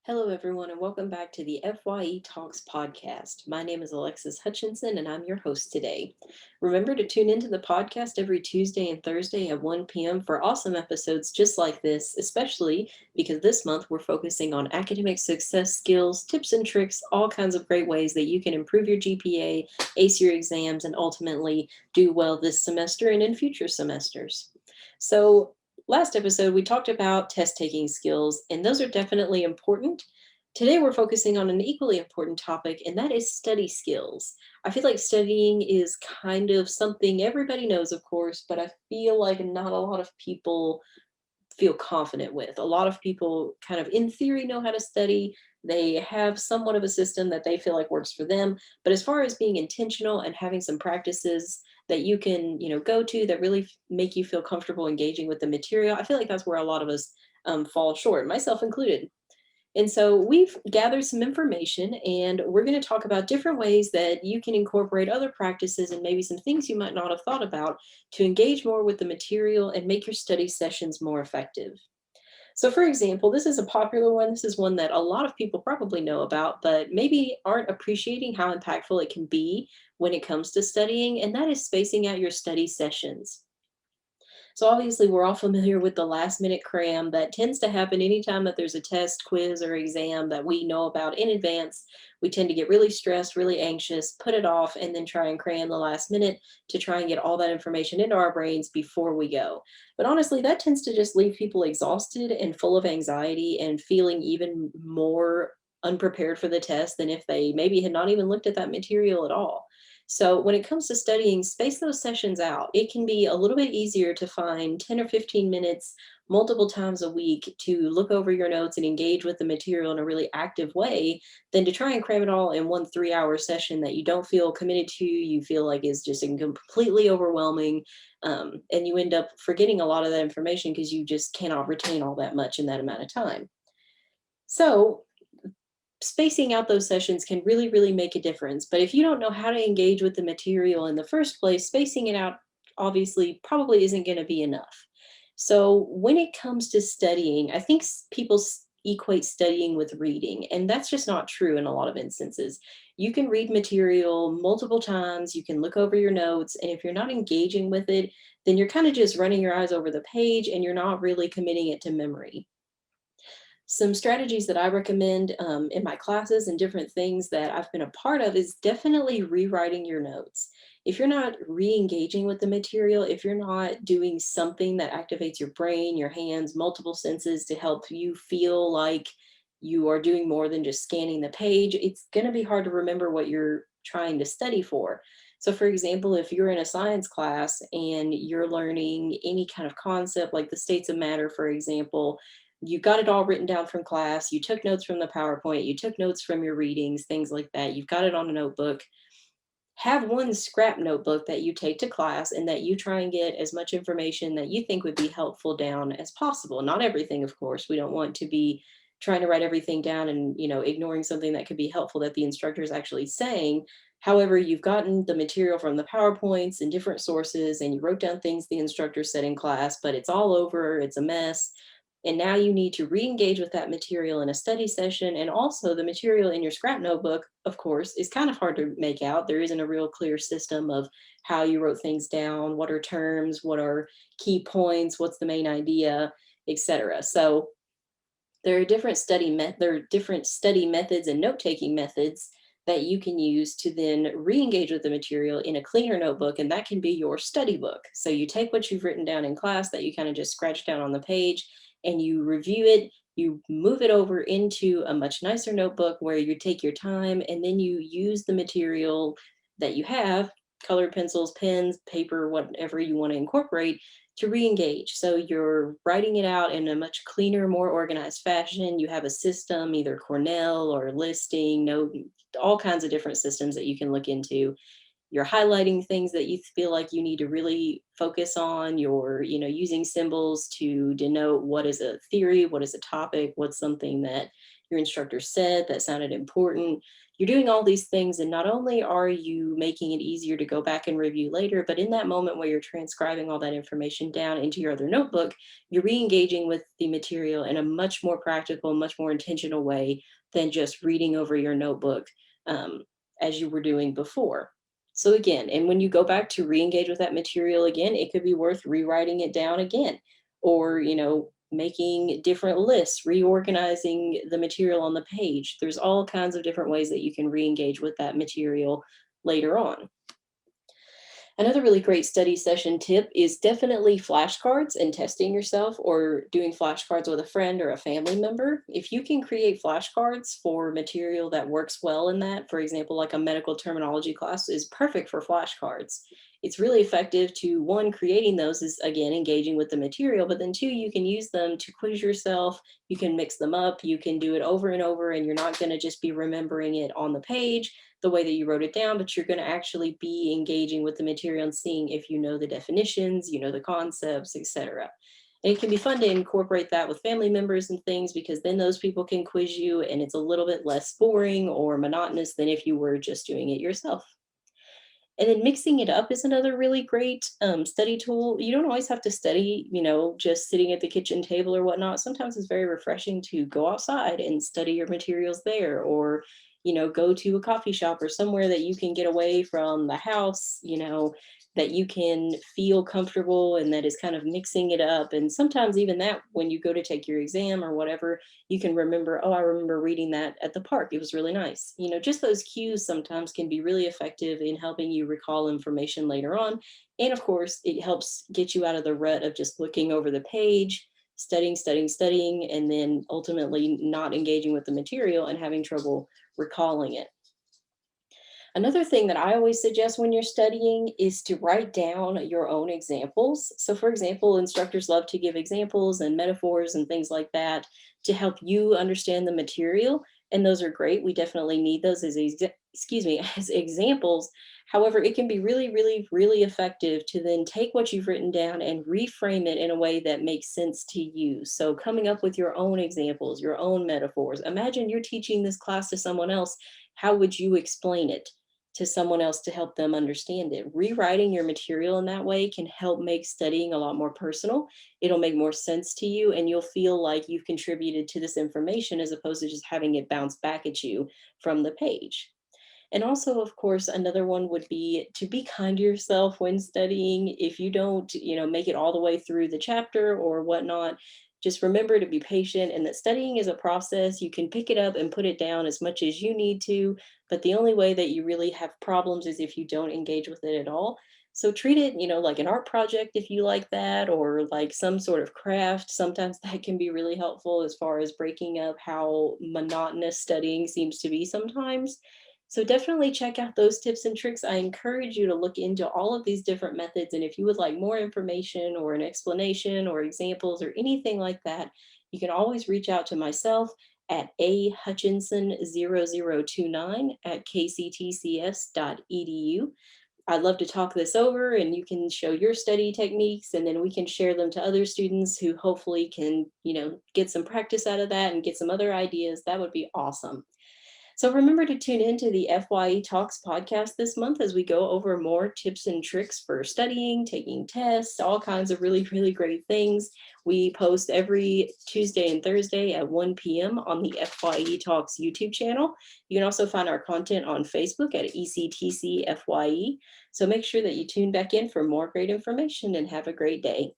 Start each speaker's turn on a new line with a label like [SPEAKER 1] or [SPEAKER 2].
[SPEAKER 1] Hello, everyone, and welcome back to the FYE Talks podcast. My name is Alexis Hutchinson, and I'm your host today. Remember to tune into the podcast every Tuesday and Thursday at 1 p.m. for awesome episodes just like this, especially because this month we're focusing on academic success skills, tips and tricks, all kinds of great ways that you can improve your GPA, ace your exams, and ultimately do well this semester and in future semesters. So, last episode, we talked about test taking skills, and those are definitely important. Today, we're focusing on an equally important topic, and that is study skills. I feel like studying is kind of something everybody knows, of course, but I feel like not a lot of people feel confident with. A lot of people kind of in theory know how to study. They have somewhat of a system that they feel like works for them. But as far as being intentional and having some practices that you can, go to that really make you feel comfortable engaging with the material, I feel like that's where a lot of us fall short, myself included. And so we've gathered some information and we're going to talk about different ways that you can incorporate other practices and maybe some things you might not have thought about to engage more with the material and make your study sessions more effective. So, for example, this is a popular one. This is one that a lot of people probably know about, but maybe aren't appreciating how impactful it can be when it comes to studying, and that is spacing out your study sessions. So obviously, we're all familiar with the last minute cram that tends to happen anytime that there's a test, quiz, or exam that we know about in advance. We tend to get really stressed, really anxious, put it off, and then try and cram the last minute to try and get all that information into our brains before we go. But honestly, that tends to just leave people exhausted and full of anxiety and feeling even more unprepared for the test than if they maybe had not even looked at that material at all. So when it comes to studying, space those sessions out. It can be a little bit easier to find 10 or 15 minutes multiple times a week to look over your notes and engage with the material in a really active way than to try and cram it all in one 3 hour session that you don't feel committed to, you feel like is just completely overwhelming. And you end up forgetting a lot of that information because you just cannot retain all that much in that amount of time. So, spacing out those sessions can really, really make a difference. But if you don't know how to engage with the material in the first place, spacing it out obviously probably isn't going to be enough. So when it comes to studying, I think people equate studying with reading, and that's just not true in a lot of instances. You can read material multiple times, you can look over your notes, and if you're not engaging with it, then you're kind of just running your eyes over the page and you're not really committing it to memory. Some strategies that I recommend in my classes and different things that I've been a part of is definitely rewriting your notes. If you're not re engaging with the material, if you're not doing something that activates your brain, your hands, multiple senses to help you feel like you are doing more than just scanning the page, it's going to be hard to remember what you're trying to study for. So, for example, if you're in a science class and you're learning any kind of concept like the states of matter, for example, you got it all written down from class, you took notes from the PowerPoint, you took notes from your readings, things like that. You've got it on a notebook. Have one scrap notebook that you take to class and that you try and get as much information that you think would be helpful down as possible. Not everything, of course. We don't want to be trying to write everything down and, ignoring something that could be helpful that the instructor is actually saying. However, you've gotten the material from the PowerPoints and different sources and you wrote down things the instructor said in class, but it's all over, it's a mess, and now you need to re-engage with that material in a study session. And also the material in your scrap notebook, of course, is kind of hard to make out. There isn't a real clear system of how you wrote things down, what are terms, what are key points, what's the main idea, etc. So there are different study methods and note-taking methods that you can use to then re-engage with the material in a cleaner notebook, and that can be your study book. So you take what you've written down in class that you kind of just scratched down on the page and you review it, you move it over into a much nicer notebook where you take your time and then you use the material that you have, colored pencils, pens, paper, whatever you want to incorporate, to re-engage. So you're writing it out in a much cleaner, more organized fashion. You have a system, either Cornell or listing, note, all kinds of different systems that you can look into. you're highlighting things that you feel like you need to really focus on. You're, using symbols to denote what is a theory, what is a topic, what's something that your instructor said that sounded important. You're doing all these things, and not only are you making it easier to go back and review later, but in that moment where you're transcribing all that information down into your other notebook, you're re-engaging with the material in a much more practical, much more intentional way than just reading over your notebook um, as you were doing before. So again, and when you go back to re-engage with that material again, it could be worth rewriting it down again, or making different lists, reorganizing the material on the page. There's all kinds of different ways that you can re-engage with that material later on. Another really great study session tip is definitely flashcards and testing yourself, or doing flashcards with a friend or a family member. If you can create flashcards for material that works well in that, for example, like a medical terminology class is perfect for flashcards. It's really effective to, one, creating those is again engaging with the material, but then two, you can use them to quiz yourself. You can mix them up, you can do it over and over, and you're not going to just be remembering it on the page the way that you wrote it down, but you're going to actually be engaging with the material and seeing if you know the definitions, you know the concepts, etc. And it can be fun to incorporate that with family members and things, because then those people can quiz you and it's a little bit less boring or monotonous than if you were just doing it yourself. And then mixing it up is another really great study tool. You don't always have to study, just sitting at the kitchen table or whatnot. Sometimes it's very refreshing to go outside and study your materials there, or, go to a coffee shop or somewhere that you can get away from the house, that you can feel comfortable and that is kind of mixing it up. And sometimes even that, when you go to take your exam or whatever, you can remember, oh, I remember reading that at the park. It was really nice. Just those cues sometimes can be really effective in helping you recall information later on. And of course, it helps get you out of the rut of just looking over the page, studying, and then ultimately not engaging with the material and having trouble recalling it. Another thing that I always suggest when you're studying is to write down your own examples. So, for example, instructors love to give examples and metaphors and things like that to help you understand the material. And those are great. We definitely need those as, as examples. However, it can be really, really, really effective to then take what you've written down and reframe it in a way that makes sense to you. So, coming up with your own examples, your own metaphors. Imagine you're teaching this class to someone else. How would you explain it to someone else to help them understand it? Rewriting your material in that way can help make studying a lot more personal. It'll make more sense to you, and you'll feel like you've contributed to this information as opposed to just having it bounce back at you from the page. And also, of course, another one would be to be kind to yourself when studying. If you don't, make it all the way through the chapter or whatnot, just remember to be patient, and that studying is a process. You can pick it up and put it down as much as you need to, but the only way that you really have problems is if you don't engage with it at all. So treat it, like an art project if you like that, or like some sort of craft. Sometimes that can be really helpful as far as breaking up how monotonous studying seems to be sometimes. So definitely check out those tips and tricks. I encourage you to look into all of these different methods. And if you would like more information or an explanation or examples or anything like that, you can always reach out to myself at ahutchinson0029@kctcs.edu. I'd love to talk this over, and you can show your study techniques, and then we can share them to other students who hopefully can, get some practice out of that and get some other ideas. That would be awesome. So remember to tune in to the FYE Talks podcast this month as we go over more tips and tricks for studying, taking tests, all kinds of really, really great things. We post every Tuesday and Thursday at 1 p.m. on the FYE Talks YouTube channel. You can also find our content on Facebook at ECTC FYE. So make sure that you tune back in for more great information, and have a great day.